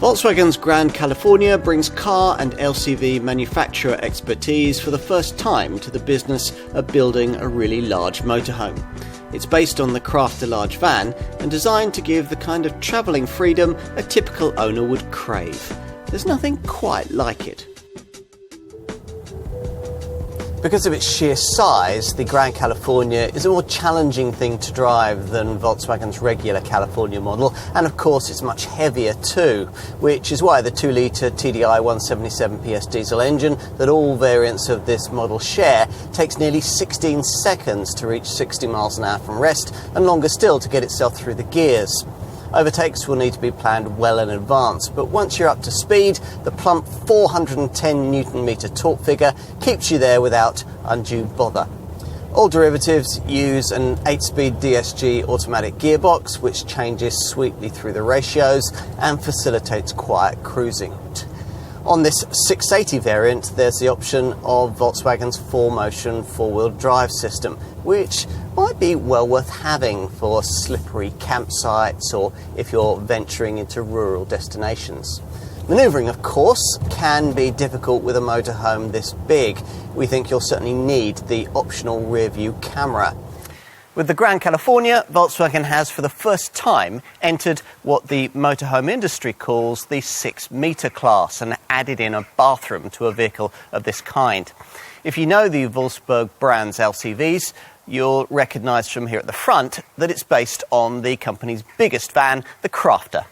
Volkswagen's Grand California brings car and LCV manufacturer expertise for the first time to the business of building a really large motorhome. It's based on the Crafter large van and designed to give the kind of travelling freedom a typical owner would crave. There's nothing quite like it. Because of its sheer size, the Grand California is a more challenging thing to drive than Volkswagen's regular California model, and of course it's much heavier too, which is why the 2-litre TDI 177 PS diesel engine that all variants of this model share takes nearly 16 seconds to reach 60 miles an hour from rest, and longer still to get itself through the gears. Overtakes will need to be planned well in advance, but once you're up to speed, the plump 410 Nm torque figure keeps you there without undue bother. All derivatives use an 8-speed DSG automatic gearbox, which changes sweetly through the ratios and facilitates quiet cruising. On this 680 variant, there's the option of Volkswagen's 4Motion four-wheel drive system, which might be well worth having for slippery campsites or if you're venturing into rural destinations. Manoeuvring, of course, can be difficult with a motorhome this big. We think you'll certainly need the optional rear-view camera. With the Grand California, Volkswagen has for the first time entered what the motorhome industry calls the 6-metre class and added in a bathroom to a vehicle of this kind. If you know the Volkswagen brand's LCVs, you'll recognise from here at the front that it's based on the company's biggest van, the Crafter.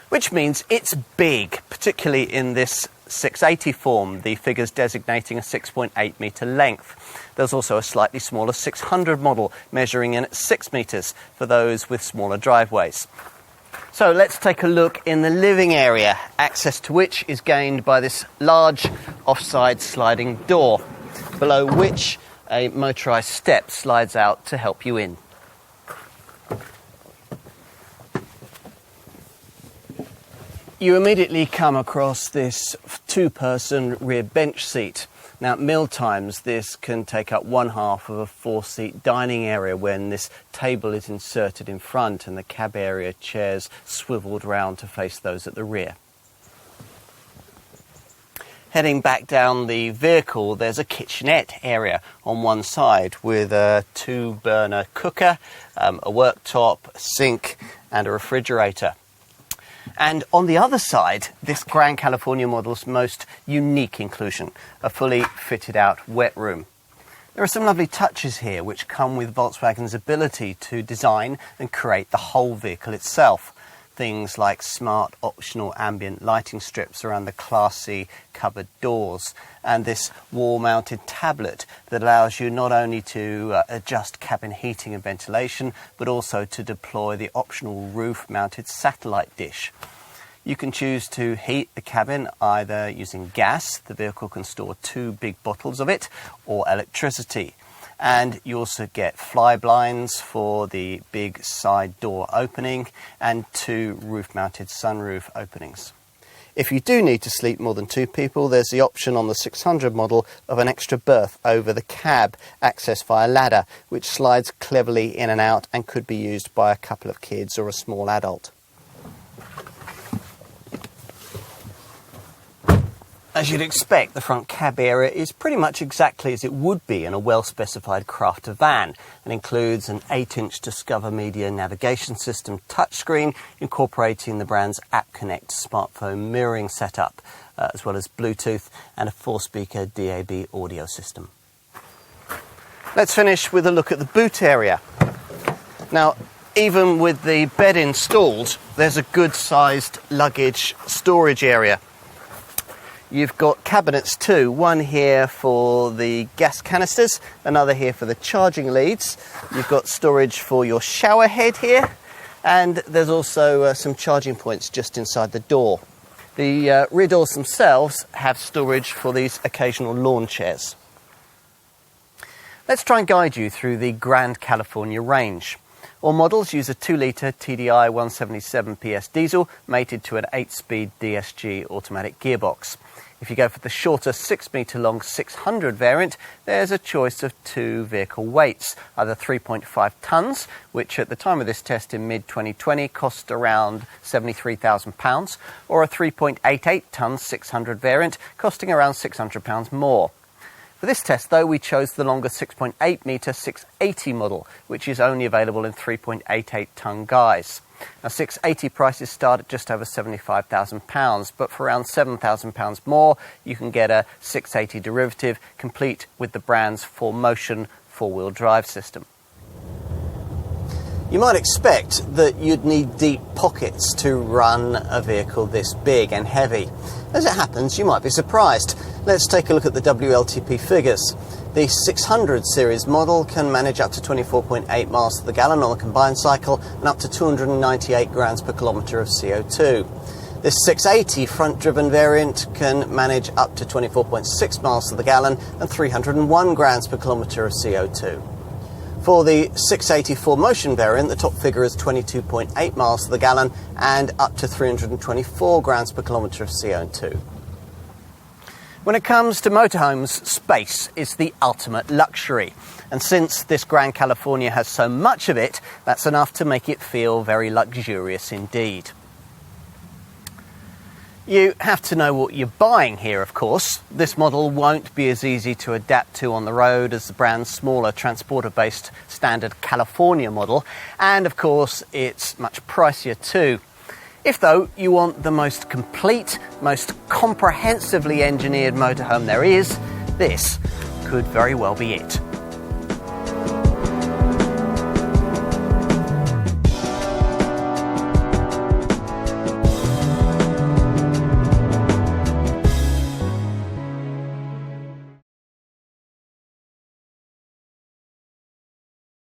Which means it's big, particularly in this 680 form, the figures designating a 6.8 metre length. There's also a slightly smaller 600 model, measuring in at 6 metres for those with smaller driveways. So let's take a look in the living area, access to which is gained by this large offside sliding door, below which a motorised step slides out to help you in. You immediately come across this two-person rear bench seat. Now, at meal times, this can take up one half of a 4-seat dining area when this table is inserted in front and the cab area chairs swiveled round to face those at the rear. Heading back down the vehicle, there's a kitchenette area on one side with a 2-burner cooker, a worktop, a sink and a refrigerator. And on the other side, this Grand California model's most unique inclusion, a fully fitted out wet room. There are some lovely touches here which come with Volkswagen's ability to design and create the whole vehicle itself. Things like smart optional ambient lighting strips around the classy cupboard doors and this wall-mounted tablet that allows you not only to adjust cabin heating and ventilation but also to deploy the optional roof-mounted satellite dish. You can choose to heat the cabin either using gas, the vehicle can store 2 big bottles of it, or electricity. And you also get fly blinds for the big side door opening and 2 roof-mounted sunroof openings. If you do need to sleep more than 2 people, there's the option on the 600 model of an extra berth over the cab, accessed via ladder, which slides cleverly in and out and could be used by a couple of kids or a small adult. As you'd expect, the front cab area is pretty much exactly as it would be in a well-specified Crafter van and includes an 8-inch Discover Media navigation system touchscreen incorporating the brand's App Connect smartphone mirroring setup, as well as Bluetooth and a 4-speaker DAB audio system. Let's finish with a look at the boot area. Now, even with the bed installed, there's a good-sized luggage storage area. You've got cabinets too, one here for the gas canisters, another here for the charging leads. You've got storage for your shower head here, and there's also some charging points just inside the door. The rear doors themselves have storage for these occasional lawn chairs. Let's try and guide you through the Grand California range. All models use a 2-litre TDI 177 PS diesel mated to an 8-speed DSG automatic gearbox. If you go for the shorter 6 metre long 600 variant, there's a choice of two vehicle weights, either 3.5 tonnes, which at the time of this test in mid-2020 cost around £73,000, or a 3.88 tonne 600 variant costing around £600 more. For this test, though, we chose the longer 6.8 metre 680 model, which is only available in 3.88 tonne guise. Now, 680 prices start at just over £75,000, but for around £7,000 more, you can get a 680 derivative, complete with the brand's 4Motion four-wheel drive system. You might expect that you'd need deep pockets to run a vehicle this big and heavy. As it happens, you might be surprised. Let's take a look at the WLTP figures. The 600 series model can manage up to 24.8 miles to the gallon on a combined cycle and up to 298 grams per kilometre of CO2. This 680 front-driven variant can manage up to 24.6 miles to the gallon and 301 grams per kilometre of CO2. For the 680 4Motion variant, the top figure is 22.8 miles to the gallon and up to 324 grams per kilometre of CO2. When it comes to motorhomes, space is the ultimate luxury. And since this Grand California has so much of it, that's enough to make it feel very luxurious indeed. You have to know what you're buying here, of course. This model won't be as easy to adapt to on the road as the brand's smaller transporter-based standard California model. And of course, it's much pricier too. If, though, you want the most complete, most comprehensively engineered motorhome there is, this could very well be it.